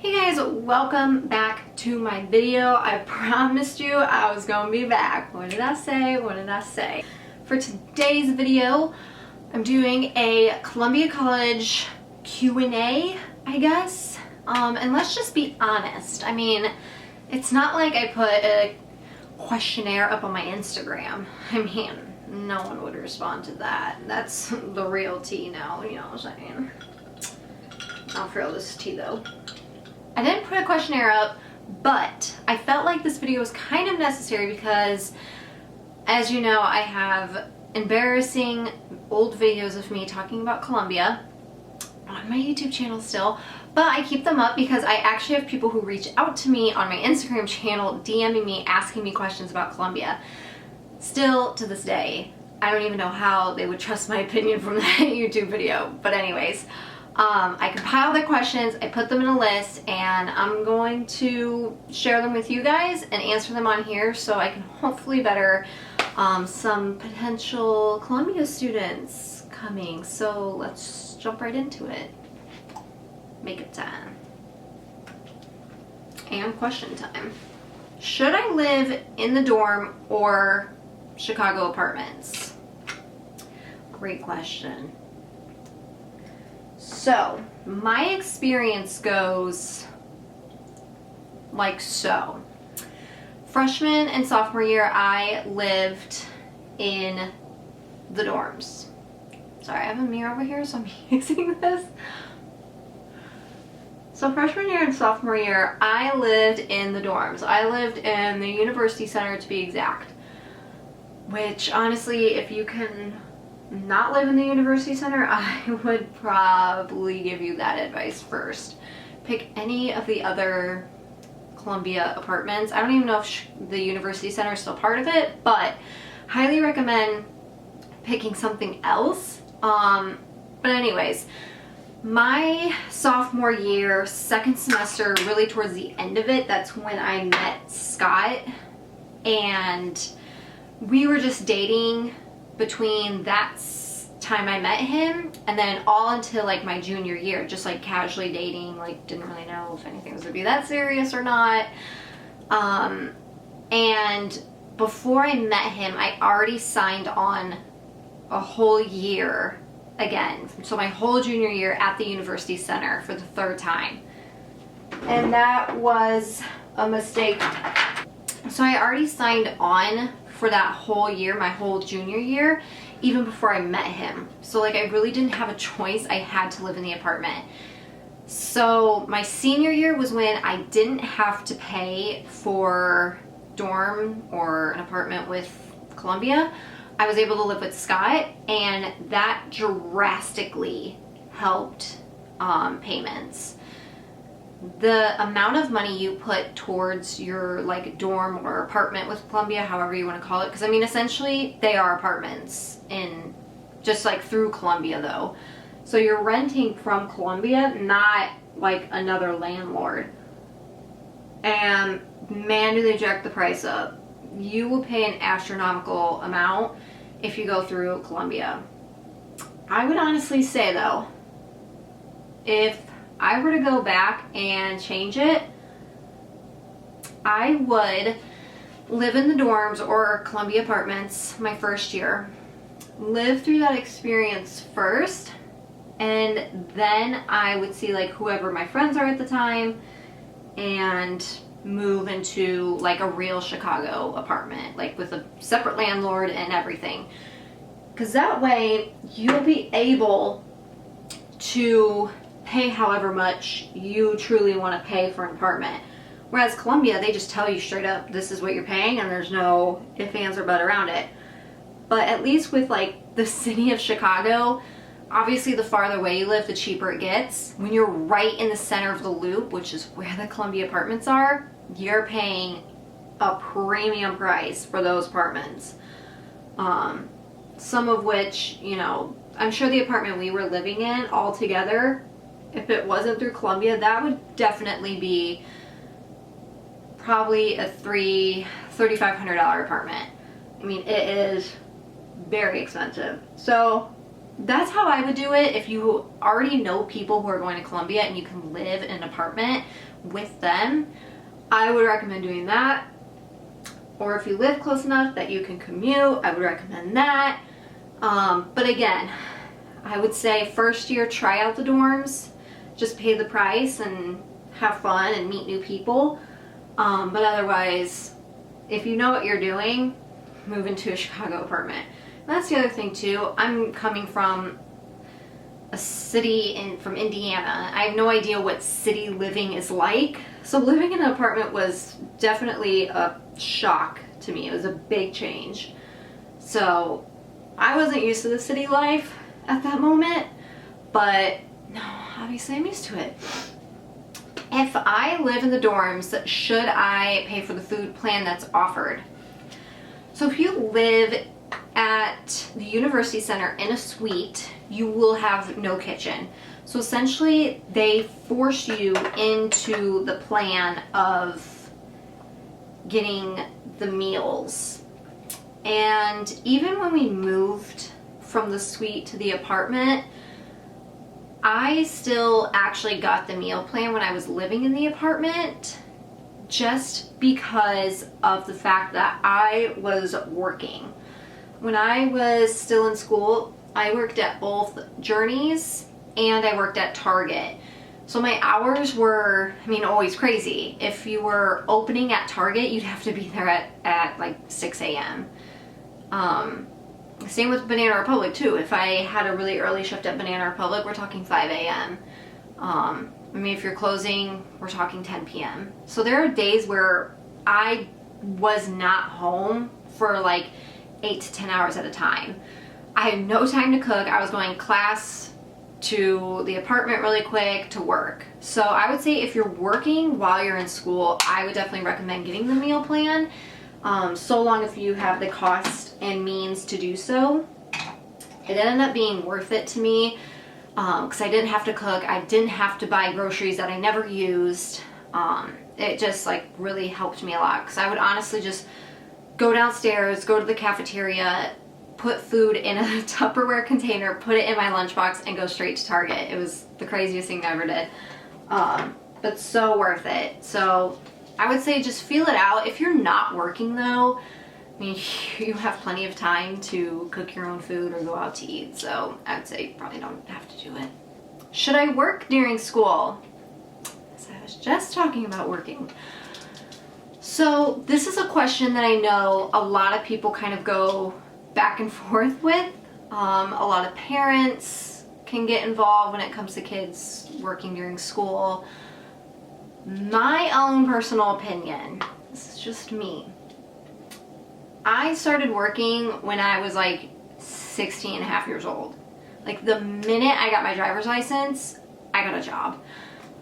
Hey guys, welcome back to my video. I promised you I was gonna be back. What did I say? What did I say? For today's video, I'm doing a Columbia College Q&A, I guess. And let's just be honest. I mean, it's not like I put a questionnaire up on my Instagram. I mean, no one would respond to that. That's the real tea now, you know what I'm saying? Not for real, this is tea though. I didn't put a questionnaire up, but I felt like this video was kind of necessary because, as you know, I have embarrassing old videos of me talking about Columbia on my YouTube channel still, but I keep them up because I actually have people who reach out to me on my Instagram channel DMing me, asking me questions about Columbia. Still, to this day, I don't even know how they would trust my opinion from that YouTube video, but anyways. I compiled their questions, I put them in a list, and I'm going to share them with you guys and answer them on here so I can hopefully better some potential Columbia students coming. So let's jump right into it. Make it time. And question time. Should I live in the dorm or Chicago apartments? Great question. So, my experience goes like so. Freshman and sophomore year, I lived in the dorms. Sorry, I have a mirror over here, so I'm using this. So freshman year and sophomore year, I lived in the dorms. I lived in the University Center to be exact. Which, honestly, if you can not live in the University Center, I would probably give you that advice first. Pick any of the other Columbia apartments. I don't even know if the University Center is still part of it, but highly recommend picking something else. But anyways, my sophomore year, second semester, really towards the end of it, that's when I met Scott, and we were just dating between that time I met him and then all until like my junior year, just like casually dating, like didn't really know if anything was gonna be that serious or not. And before I met him, I already signed on a whole year again. So my whole junior year at the University Center for the third time. And that was a mistake. So I already signed on for that whole year, my whole junior year, even before I met him. So like I really didn't have a choice. I had to live in the apartment. So my senior year was when I didn't have to pay for dorm or an apartment with Columbia. I was able to live with Scott, and that drastically helped payments. The amount of money you put towards your like dorm or apartment with Columbia, however you want to call it, because I mean essentially they are apartments in just like through Columbia though. So you're renting from Columbia, not like another landlord. And man, do they jack the price up. You will pay an astronomical amount if you go through Columbia. I would honestly say though, if I were to go back and change it, I would live in the dorms or Columbia apartments my first year, live through that experience first, and then I would see like whoever my friends are at the time and move into like a real Chicago apartment, like with a separate landlord and everything. Because that way you'll be able to pay however much you truly want to pay for an apartment. Whereas Columbia, they just tell you straight up, this is what you're paying, and there's no ifs, ands, or buts around it. But at least with like the city of Chicago, obviously the farther away you live, the cheaper it gets. When you're right in the center of the loop, which is where the Columbia apartments are, you're paying a premium price for those apartments. Some of which, you know, I'm sure the apartment we were living in all together, if it wasn't through Columbia, that would definitely be probably a $3,500 apartment. I mean, it is very expensive. So that's how I would do it if you already know people who are going to Columbia and you can live in an apartment with them, I would recommend doing that. Or if you live close enough that you can commute, I would recommend that. But again, I would say first year, try out the dorms, just pay the price and have fun and meet new people. But otherwise, if you know what you're doing, move into a Chicago apartment. And that's the other thing too. I'm coming from a city from Indiana. I have no idea what city living is like. So living in an apartment was definitely a shock to me. It was a big change. So I wasn't used to the city life at that moment, but no, obviously I'm used to it. If I live in the dorms, should I pay for the food plan that's offered? So if you live at the University Center in a suite, you will have no kitchen. So essentially they force you into the plan of getting the meals. And even when we moved from the suite to the apartment, I still actually got the meal plan when I was living in the apartment, just because of the fact that I was working. When I was still in school, I worked at both Journeys and I worked at Target. So my hours were, always crazy. If you were opening at Target, you'd have to be there at like 6 a.m. Same with Banana Republic too. If I had a really early shift at Banana Republic, we're talking 5 a.m. If you're closing, we're talking 10 p.m. So there are days where I was not home for like 8 to 10 hours at a time. I had no time to cook. I was going class to the apartment really quick to work. So I would say if you're working while you're in school, I would definitely recommend getting the meal plan. So long if you have the cost and means to do so. It ended up being worth it to me because I didn't have to cook. I didn't have to buy groceries that I never used. It just like really helped me a lot because I would honestly just go downstairs, go to the cafeteria, put food in a Tupperware container, put it in my lunchbox, and go straight to Target. It was the craziest thing I ever did. But so worth it. So I would say just feel it out. If you're not working though, you have plenty of time to cook your own food or go out to eat. So I would say you probably don't have to do it. Should I work during school? As I was just talking about working. So this is a question that I know a lot of people kind of go back and forth with. A lot of parents can get involved when it comes to kids working during school. My own personal opinion, this is just me. I started working when I was like 16 and a half years old. Like the minute I got my driver's license, I got a job.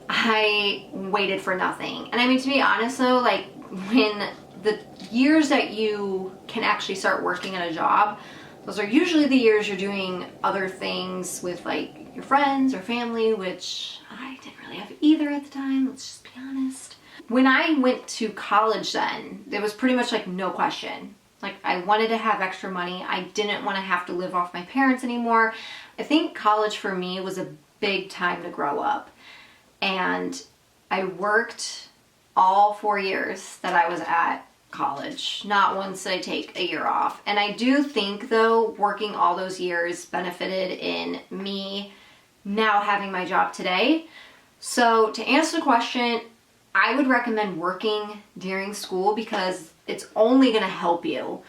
I waited for nothing. And to be honest though, like when the years that you can actually start working at a job, those are usually the years you're doing other things with like your friends or family, which I didn't really have either at the time, let's just be honest. When I went to college then, there was pretty much like no question. Like I wanted to have extra money. I didn't want to have to live off my parents anymore. I think college for me was a big time to grow up. And I worked all 4 years that I was at college. Not once did I take a year off. And I do think though, working all those years benefited in me now having my job today. So to answer the question, I would recommend working during school because it's only going to help you.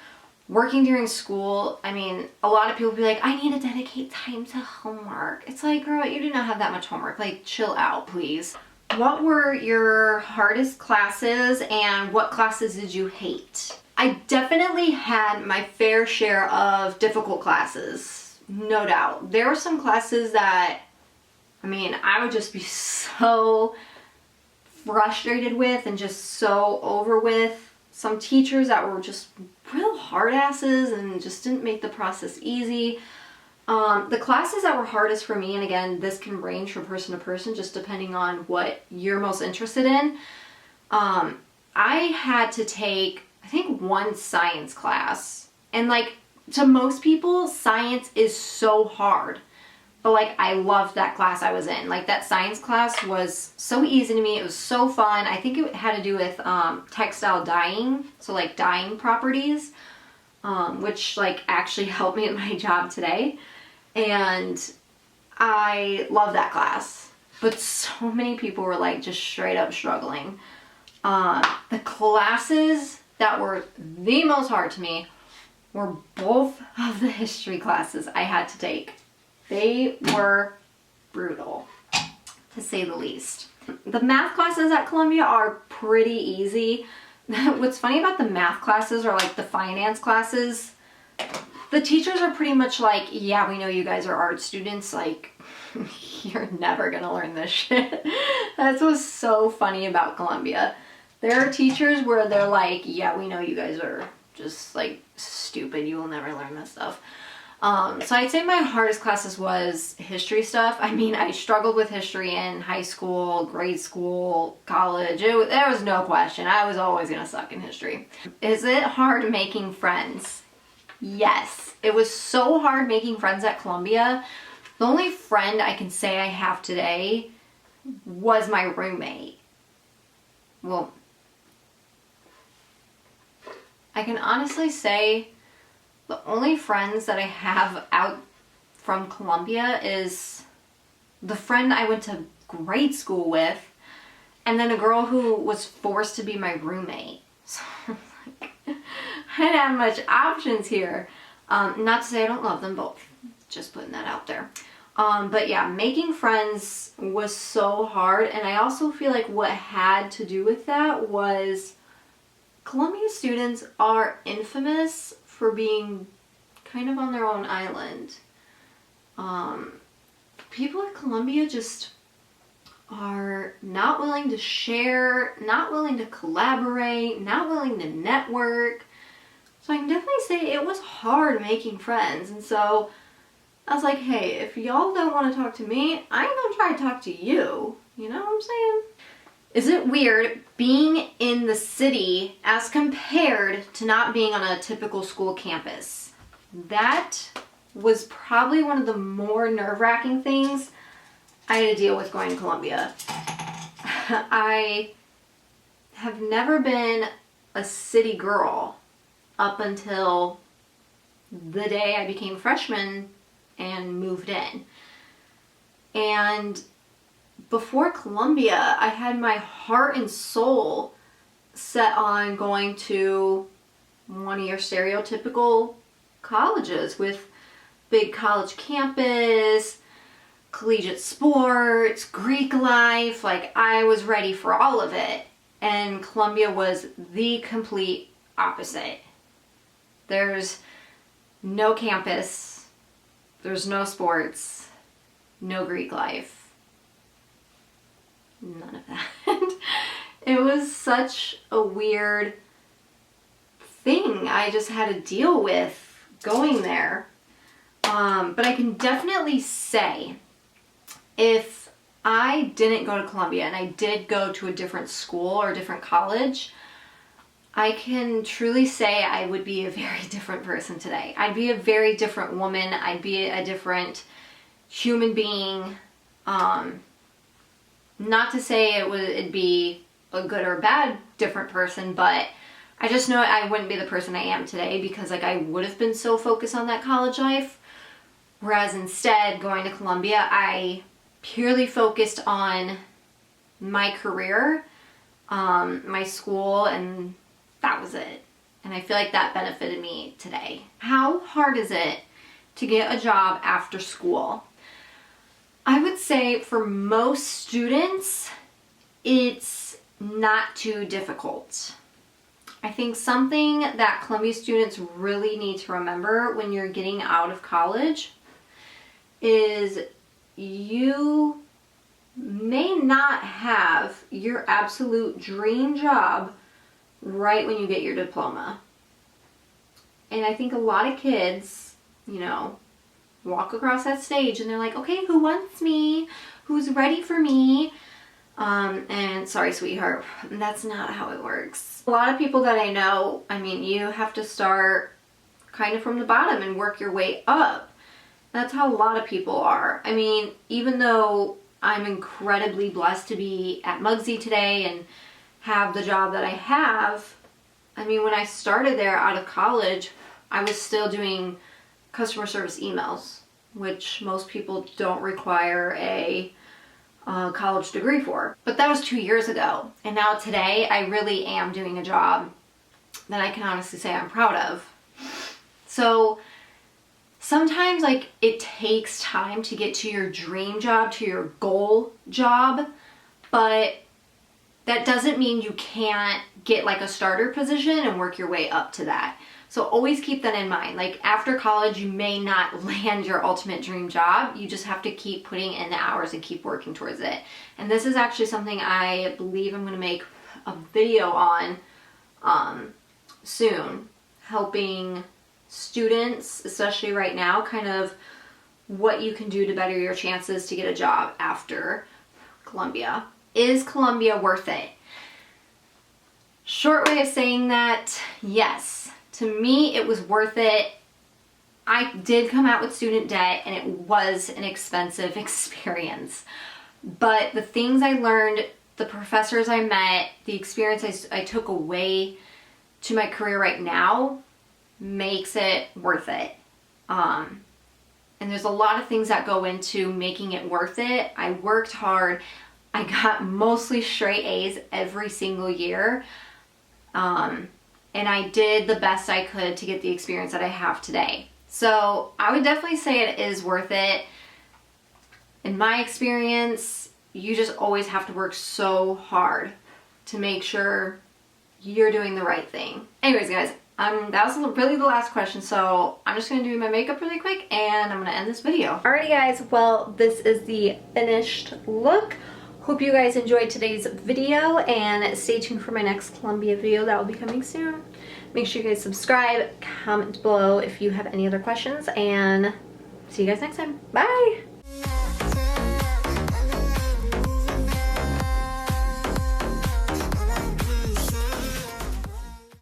Working during school, a lot of people be like, I need to dedicate time to homework. It's like, girl, you do not have that much homework. Like, chill out, please. What were your hardest classes and what classes did you hate? I definitely had my fair share of difficult classes, no doubt. There were some classes that, I would just be so frustrated with and just so over with. Some teachers that were just real hard asses and just didn't make the process easy. The classes that were hardest for me, and again, this can range from person to person just depending on what you're most interested in. I had to take, I think, one science class. And like, to most people, science is so hard. But like, I loved that class I was in. Like, that science class was so easy to me. It was so fun. I think it had to do with textile dyeing, so like dyeing properties, which like actually helped me in my job today. And I love that class. But so many people were like just straight up struggling. The classes that were the most hard to me were both of the history classes I had to take. They were brutal, to say the least. The math classes at Columbia are pretty easy. What's funny about the math classes, or like the finance classes, the teachers are pretty much like, yeah, we know you guys are art students, like, you're never gonna learn this shit. That's what's so funny about Columbia. There are teachers where they're like, yeah, we know you guys are just like stupid, you will never learn this stuff. So I'd say my hardest classes was history stuff. I mean, I struggled with history in high school, grade school, college. There was no question. I was always gonna suck in history. Is it hard making friends? Yes. It was so hard making friends at Columbia. The only friend I can say I have today was my roommate. Well, I can honestly say the only friends that I have out from Columbia is the friend I went to grade school with, and then a girl who was forced to be my roommate. So like, I didn't have much options here. Not to say I don't love them both, just putting that out there. But yeah, making friends was so hard, and I also feel like what had to do with that was Columbia students are infamous for being kind of on their own island. People at Columbia just are not willing to share, not willing to collaborate, not willing to network. So I can definitely say it was hard making friends. And so I was like, hey, if y'all don't want to talk to me, I ain't gonna try to talk to you. You know what I'm saying? Is it weird being in the city as compared to not being on a typical school campus? That was probably one of the more nerve-wracking things I had to deal with going to Columbia. I have never been a city girl up until the day I became a freshman and moved in. And before Columbia, I had my heart and soul set on going to one of your stereotypical colleges with big college campus, collegiate sports, Greek life. Like, I was ready for all of it. And Columbia was the complete opposite. There's no campus, there's no sports, no Greek life. None of that. It was such a weird thing I just had to deal with going there. But I can definitely say, if I didn't go to Columbia and I did go to a different school or a different college, I can truly say I would be a very different person today. I'd be a very different woman. I'd be a different human being. Not to say it'd be a good or bad different person, but I just know I wouldn't be the person I am today because like I would have been so focused on that college life. Whereas instead, going to Columbia, I purely focused on my career, my school, and that was it. And I feel like that benefited me today. How hard is it to get a job after school? I would say for most students, it's not too difficult. I think something that Columbia students really need to remember when you're getting out of college is you may not have your absolute dream job right when you get your diploma. And I think a lot of kids, you know, walk across that stage and they're like, okay, who wants me? Who's ready for me? And sorry, sweetheart, that's not how it works. A lot of people that I know, I mean, you have to start kind of from the bottom and work your way up. That's how a lot of people are. I mean, even though I'm incredibly blessed to be at Mugsy today and have the job that I have, I mean, when I started there out of college, I was still doing customer service emails, which most people don't require a college degree for. But that was 2 years ago. And now today, I really am doing a job that I can honestly say I'm proud of. So sometimes like it takes time to get to your dream job, to your goal job, but that doesn't mean you can't get like a starter position and work your way up to that. So always keep that in mind. Like after college, you may not land your ultimate dream job. You just have to keep putting in the hours and keep working towards it. And this is actually something I believe I'm gonna make a video on soon, helping students, especially right now, kind of what you can do to better your chances to get a job after Columbia. Is Columbia worth it? Short way of saying that, yes. To me, it was worth it. I did come out with student debt and it was an expensive experience. But the things I learned, the professors I met, the experience I took away to my career right now makes it worth it. And there's a lot of things that go into making it worth it. I worked hard. I got mostly straight A's every single year. And I did the best I could to get the experience that I have today. So I would definitely say it is worth it. In my experience, you just always have to work so hard to make sure you're doing the right thing. Anyways, guys, that was really the last question, so I'm just gonna do my makeup really quick and I'm gonna end this video. Alrighty guys, well, this is the finished look. Hope you guys enjoyed today's video and stay tuned for my next Columbia video that will be coming soon. Make sure you guys subscribe, comment below if you have any other questions, and see you guys next time. Bye!